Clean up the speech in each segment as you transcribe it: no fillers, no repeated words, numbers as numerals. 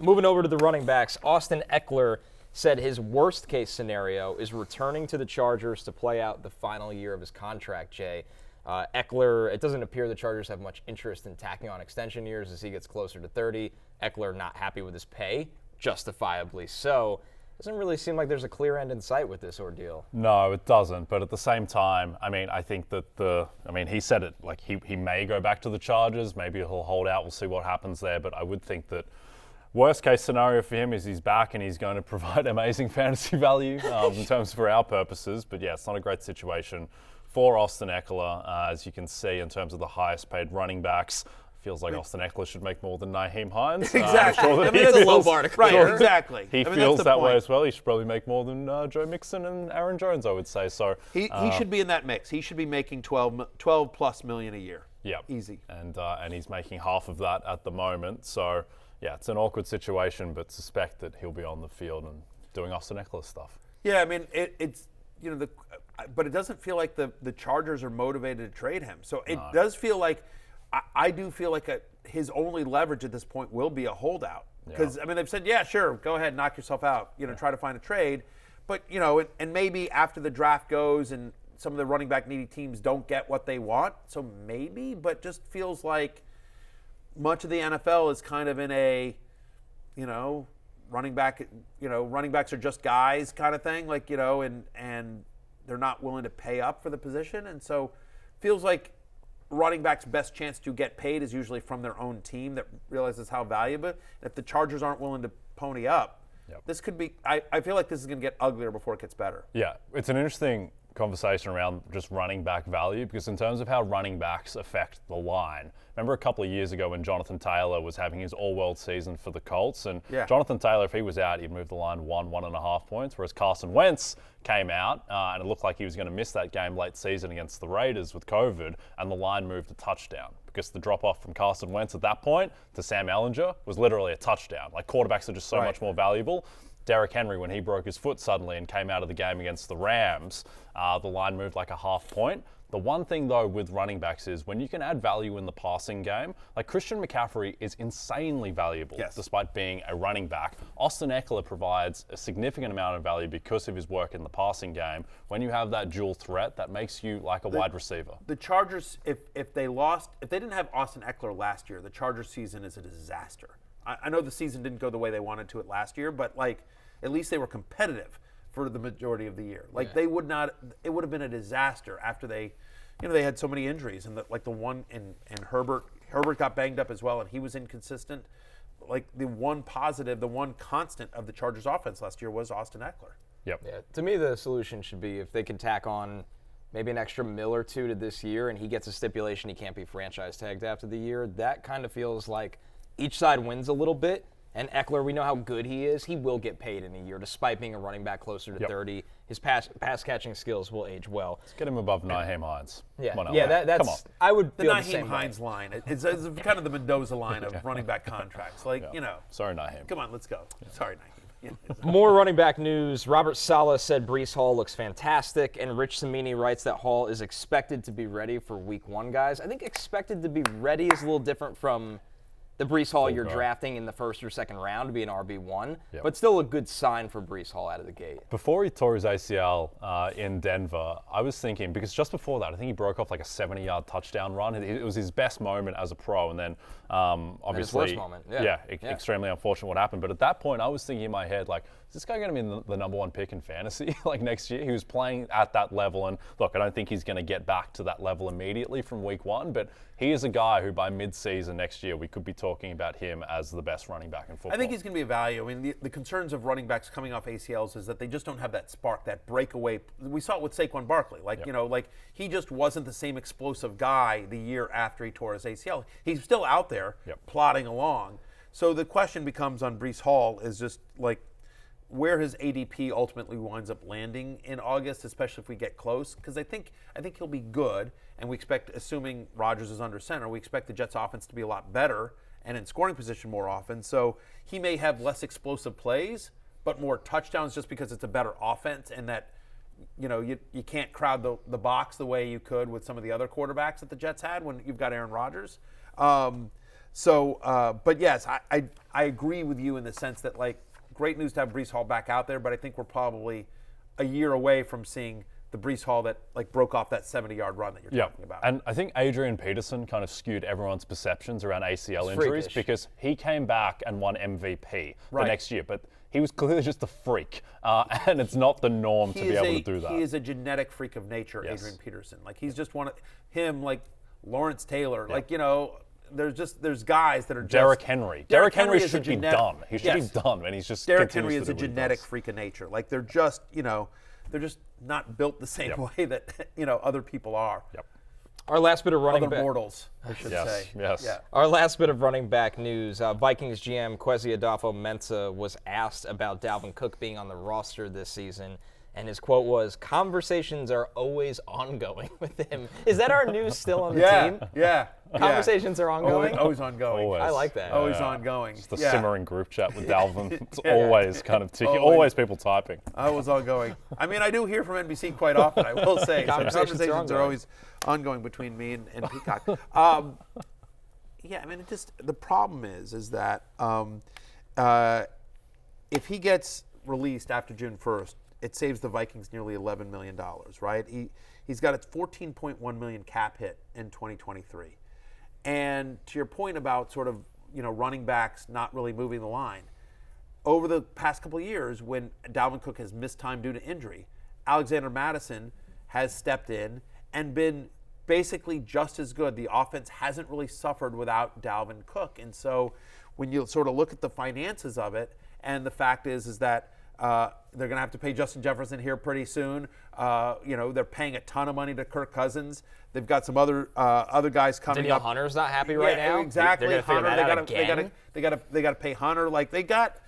Moving over to the running backs, Austin Ekeler said his worst-case scenario is returning to the Chargers to play out the final year of his contract, Jay. Ekeler, it doesn't appear the Chargers have much interest in tacking on extension years as he gets closer to 30. Ekeler not happy with his pay, justifiably so. Doesn't really seem like there's a clear end in sight with this ordeal. No, it doesn't. But at the same time, I think that he said it, like he may go back to the Chargers. Maybe he'll hold out. We'll see what happens there. But I would think that worst case scenario for him is he's back and he's going to provide amazing fantasy value in terms for our purposes. But yeah, it's not a great situation for Austin Ekeler, as you can see in terms of the highest paid running backs. Feels like Austin Ekeler should make more than Nyheim Hines. Exactly. It's a low bar to clear. Right, exactly. He feels that way as well. He should probably make more than Joe Mixon and Aaron Jones, I would say. So he should be in that mix. He should be making 12 plus million a year. Yeah, easy. And he's making half of that at the moment. So yeah, it's an awkward situation, but suspect that he'll be on the field and doing Austin Ekeler stuff. Yeah, I mean it's but it doesn't feel like the Chargers are motivated to trade him. So it does feel like. I do feel like his only leverage at this point will be a holdout. Because, they've said, yeah, sure, go ahead, knock yourself out, try to find a trade. But, and maybe after the draft goes and some of the running back needy teams don't get what they want, so maybe, but just feels like much of the NFL is kind of in a, running backs are just guys kind of thing, like, and they're not willing to pay up for the position. And so feels like running back's best chance to get paid is usually from their own team that realizes how valuable. If the Chargers aren't willing to pony up, this could be. I feel like this is going to get uglier before it gets better. Yeah, it's an interesting conversation around just running back value, because in terms of how running backs affect the line, remember a couple of years ago when Jonathan Taylor was having his all-world season for the Colts, and Jonathan Taylor, if he was out, he'd move the line 1.5 points, whereas Carson Wentz came out and it looked like he was going to miss that game late season against the Raiders with COVID, and the line moved a touchdown because the drop-off from Carson Wentz at that point to Sam Ehlinger was literally a touchdown. Like, quarterbacks are just so much more valuable. Derrick Henry, when he broke his foot suddenly and came out of the game against the Rams, the line moved like a half point. The one thing, though, with running backs is when you can add value in the passing game, like Christian McCaffrey is insanely valuable despite being a running back. Austin Ekeler provides a significant amount of value because of his work in the passing game. When you have that dual threat, that makes you like a wide receiver. The Chargers, if they didn't have Austin Ekeler last year, the Chargers season is a disaster. I know the season didn't go the way they wanted to it last year, but at least they were competitive for the majority of the year. They would not. It would have been a disaster after they had so many injuries, and the one and Herbert got banged up as well, and he was inconsistent. Like, the one positive, the one constant of the Chargers offense last year was Austin Ekeler. Yep. Yeah. To me, the solution should be if they can tack on maybe an extra $1 or $2 to this year, and he gets a stipulation he can't be franchise tagged after the year. That kind of feels like each side wins a little bit. And Ekeler, we know how good he is. He will get paid in a year, despite being a running back closer to 30. His pass catching skills will age well. Let's get him above Nyheim Hines. Yeah, Come on, that's. Come on. I would The feel Nyheim Hines line. It's kind of the Mendoza line of running back contracts. Sorry, Nyheim. Come on, let's go. Sorry, Nyheim. More running back news. Robert Saleh said Breece Hall looks fantastic, and Rich Cimini writes that Hall is expected to be ready for Week 1, guys. I think expected to be ready is a little different from the Breece Hall you're drafting in the first or second round to be an RB1, but still a good sign for Breece Hall out of the gate. Before he tore his ACL in Denver, I was thinking, because just before that, I think he broke off like a 70-yard touchdown run. It was his best moment as a pro, and then obviously, his worst moment. Extremely unfortunate what happened. But at that point, I was thinking in my head, like, is this guy going to be the number one pick in fantasy like next year? He was playing at that level, and look, I don't think he's going to get back to that level immediately from Week 1, but he is a guy who by mid-season next year, we could be talking about him as the best running back in football. I think he's going to be a value. I mean, the concerns of running backs coming off ACLs is that they just don't have that spark, that breakaway. We saw it with Saquon Barkley. He just wasn't the same explosive guy the year after he tore his ACL. He's still out there plodding along. So the question becomes on Breece Hall is just like where his ADP ultimately winds up landing in August, especially if we get close, because I think he'll be good, and we expect, assuming Rodgers is under center, we expect the Jets' offense to be a lot better and in scoring position more often. So he may have less explosive plays, but more touchdowns just because it's a better offense, and that you can't crowd the box the way you could with some of the other quarterbacks that the Jets had when you've got Aaron Rodgers. So, but yes, I agree with you in the sense that, like, great news to have Breece Hall back out there, but I think we're probably a year away from seeing the Breece Hall that, like, broke off that 70-yard run that you're talking about. And I think Adrian Peterson kind of skewed everyone's perceptions around ACL injuries because he came back and won MVP the next year, but he was clearly just a freak, and it's not the norm to be able to do that. He is a genetic freak of nature, Adrian Peterson. Like, he's just one of him, like Lawrence Taylor, like, you know. There's guys that are just Derrick Henry. Derrick Henry should be done. He should be done, and he's just Derrick Henry is a genetic freak of nature. Like, they're just, you know, they're just not built the same way that, you know, other people are. Yep. Our last bit of running back. Other mortals, I should say. Yes. Yeah. Our last bit of running back news. Vikings GM Kwesi Adolfo-Mensah was asked about Dalvin Cook being on the roster this season. And his quote was, "Conversations are always ongoing with him." Is that our news still on the team? Yeah. Conversations are ongoing? Always ongoing. Always. I like that. Always ongoing. It's the simmering group chat with Dalvin. It's always kind of ticking. Always people typing. Always ongoing. I mean, I do hear from NBC quite often, I will say. Conversations are always ongoing between me and Peacock. Yeah, I mean, it just, the problem is that if he gets released after June 1st, it saves the Vikings nearly $11 million, right? He's got a $14.1 million cap hit in 2023. And to your point about sort of, you know, running backs not really moving the line, over the past couple of years when Dalvin Cook has missed time due to injury, Alexander Mattison has stepped in and been basically just as good. The offense hasn't really suffered without Dalvin Cook. And so when you sort of look at the finances of it, and the fact is that they're going to have to pay Justin Jefferson here pretty soon. You know, they're paying a ton of money to Kirk Cousins. They've got some other guys coming Danielle up. Hunter's not happy right now. Exactly. They're Hunter, they got to pay Hunter. Like, they got,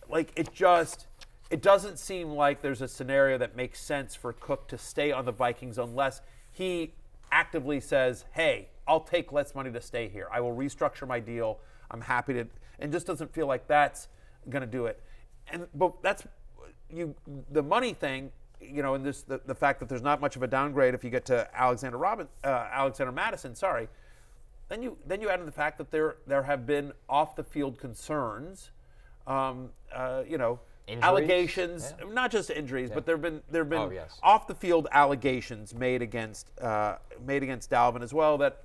like, it doesn't seem like there's a scenario that makes sense for Cook to stay on the Vikings unless he actively says, "Hey, I'll take less money to stay here. I will restructure my deal. I'm happy to," and just doesn't feel like that's going to do it. But that's the money thing, you know, and the fact that there's not much of a downgrade if you get to Alexander Mattison. Sorry, then you add in the fact that there have been off the field concerns, you know, injuries? Allegations, not just injuries, but there've been off the field allegations made against Dalvin as well that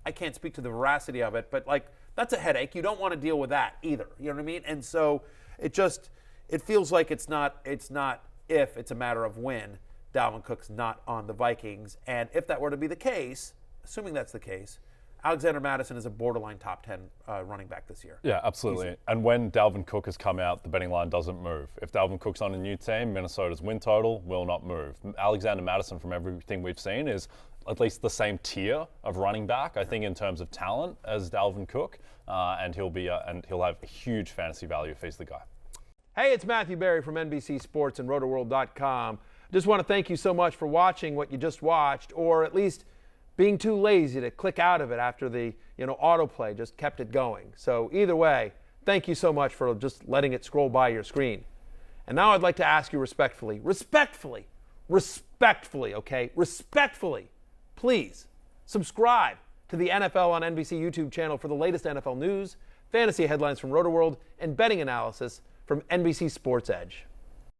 I can't speak to the veracity of it, but, like, that's a headache. You don't want to deal with that either. You know what I mean? And so it feels like it's not if, it's a matter of when Dalvin Cook's not on the Vikings. And if that were to be the case, assuming that's the case, Alexander Mattison is a borderline top 10 running back this year. Yeah, absolutely. Easy. And when Dalvin Cook has come out, the betting line doesn't move. If Dalvin Cook's on a new team, Minnesota's win total will not move. Alexander Mattison, from everything we've seen, is at least the same tier of running back, I think, in terms of talent as Dalvin Cook, and he'll have a huge fantasy value if he's the guy. Hey, it's Matthew Berry from NBC Sports and RotoWorld.com. Just want to thank you so much for watching what you just watched, or at least being too lazy to click out of it after the autoplay just kept it going. So either way, thank you so much for just letting it scroll by your screen. And now I'd like to ask you respectfully, please subscribe to the NFL on NBC YouTube channel for the latest NFL news, fantasy headlines from RotoWorld, and betting analysis from NBC Sports Edge.